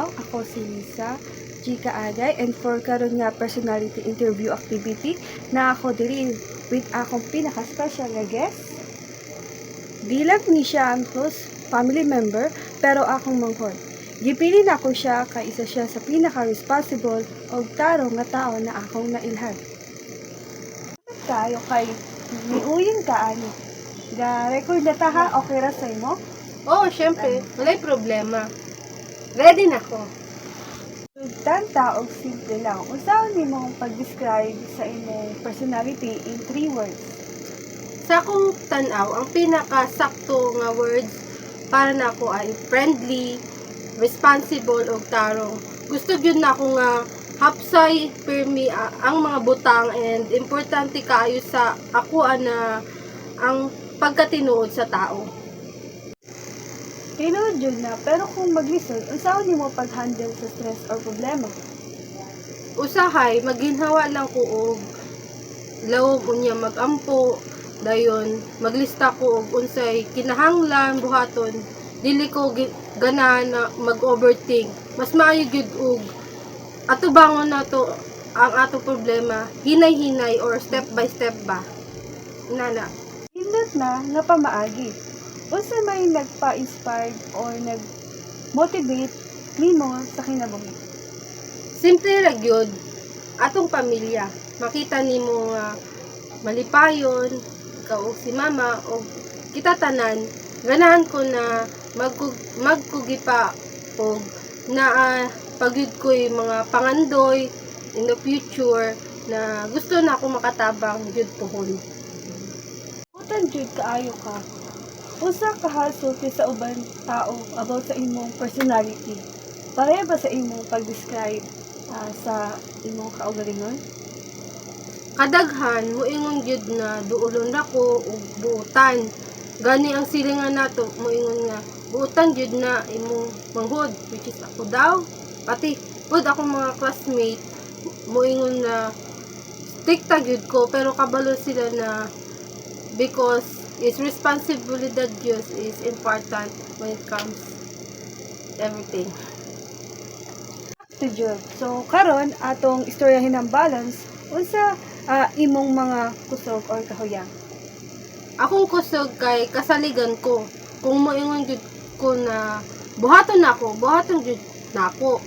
adlaw, ako si Lisa Chika Agay, and for karon nga personality interview activity na ako diri with akong pinaka-special nga guest. Di lang ni siya ang host, family member, pero akong manghod. Gipili na ako siya kay isa siya sa pinaka-responsible o tarong nga tao na akong nailhan. Kayo kay niuyin ka ani. Ga record na ta ha, okay ra sa imo? Oo, syempre. Walay problema. Ready na ko. Tanta og simple lang. Usaon nimo pag-describe sa imong personality in 3 words? Sa akong tanaw, ang pinakasakto nga words para na ako ay friendly, responsible, o tarong. Gusto gyud na ako nga hapsay, pirmi ang mga butang, and importante kaayo sa ako na ang pagkatinuod sa tao. Tinuod jud na, pero kung maglisod, usaon nimo pag-handle sa stress or problema? Usahay, maghinhawa lang ko og lawom unya magampo, dayon maglista ko og unsay kinahanglan buhaton. Dili ko ganahan na mag-overthink. Mas maayo gyud og atubangon na to ang ato problema, hinay-hinay or step by step ba. Nana. Hindot na nga pamaagi. Unsa may nagpa-inspired or nag-motivate nimo sa kinabuhi? Simple ra gyud atong pamilya. Makita nimo nga malipayon ikaw o si mama o kita tanan, ganahan ko na magkugi pa og naa pagyud ko'y mga pangandoy in the future na gusto na ako makatabang gyud pohon. Utan jud kaayo ka. Usa ka hasulti sa ubang tao about sa imong personality. Pareha ba sa imong pag-describe sa imong kaugalingon? Kadaghan moingon gyud na duolon ako og buutan. Gani ang silingan nato moingon nga buutan gyud na imong manghod, which is ako daw. Pati pud ako mga classmate moingon na strikta gyud ko, pero kabalo sila na because is responsibilidad gyud is important when it comes everything. Jud. So karon atong istoryahin ang balance unsa imong mga kusog or kahuyang. Akong kusog kay kasaligan ko. Kung moingon gyud ko na buhaton gyud nako.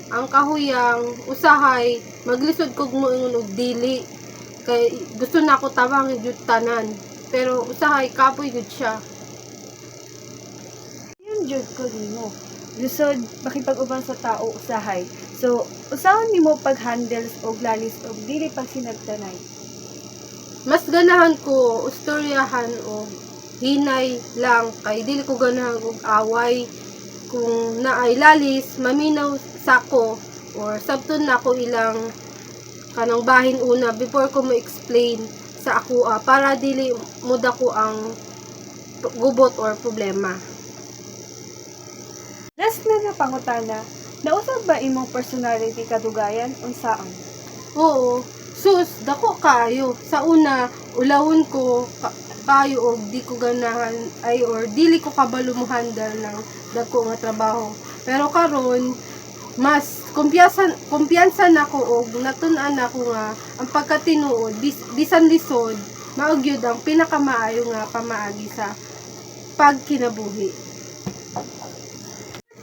Ang kahuyang usahay maglisod kog moingon og dili kay gusto na ako tawangin gyud tanan, pero usahay kapoy gyud siya. Yun jud ko nimo. Lisod makipag-uban sa tao usahay. So usaon nimo pag-handle og lalis og dili pag sinagtanay? Mas ganahan ko ustoryahan og hinay lang kay dili ko ganahan og away. Kung naay lalis maminaw sako or sabton na ko ilang kanang bahin una before ko ma-explain sa ako para dili muda ko ang gubot or problema. Last na nga pangutana, nausab ba imong personality kadugayan unsaon? Oo, sus dako kayo. Sa una ulawon ko kayo og di ko ganahan ay or dili ko kabalo mo handle ng dako nga trabaho. Pero karon mas kumpiyansa nako og natun-an nako nga ang pagkatinuod bisan lisod mao gyud ang pinakamaayo nga pamaagi sa pagkinabuhi.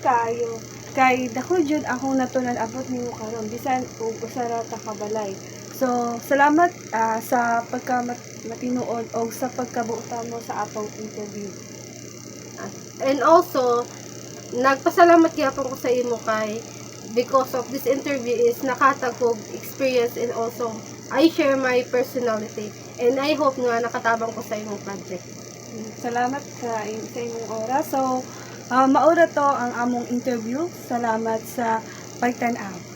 Kayo kay dako jud akong natunan abot nimo karon bisan og usara ta kabalay. So salamat sa pagkamatinuod o sa pagkabuutan mo sa atong interview. And also nagpasalamat gyapon ko sa imo kay because of this interview is nakatagog experience, and also I share my personality, and I hope nga nakatabang ko sa imong project. Salamat sa imong oras. So maura to ang among interview. Salamat sa pagtan-aw.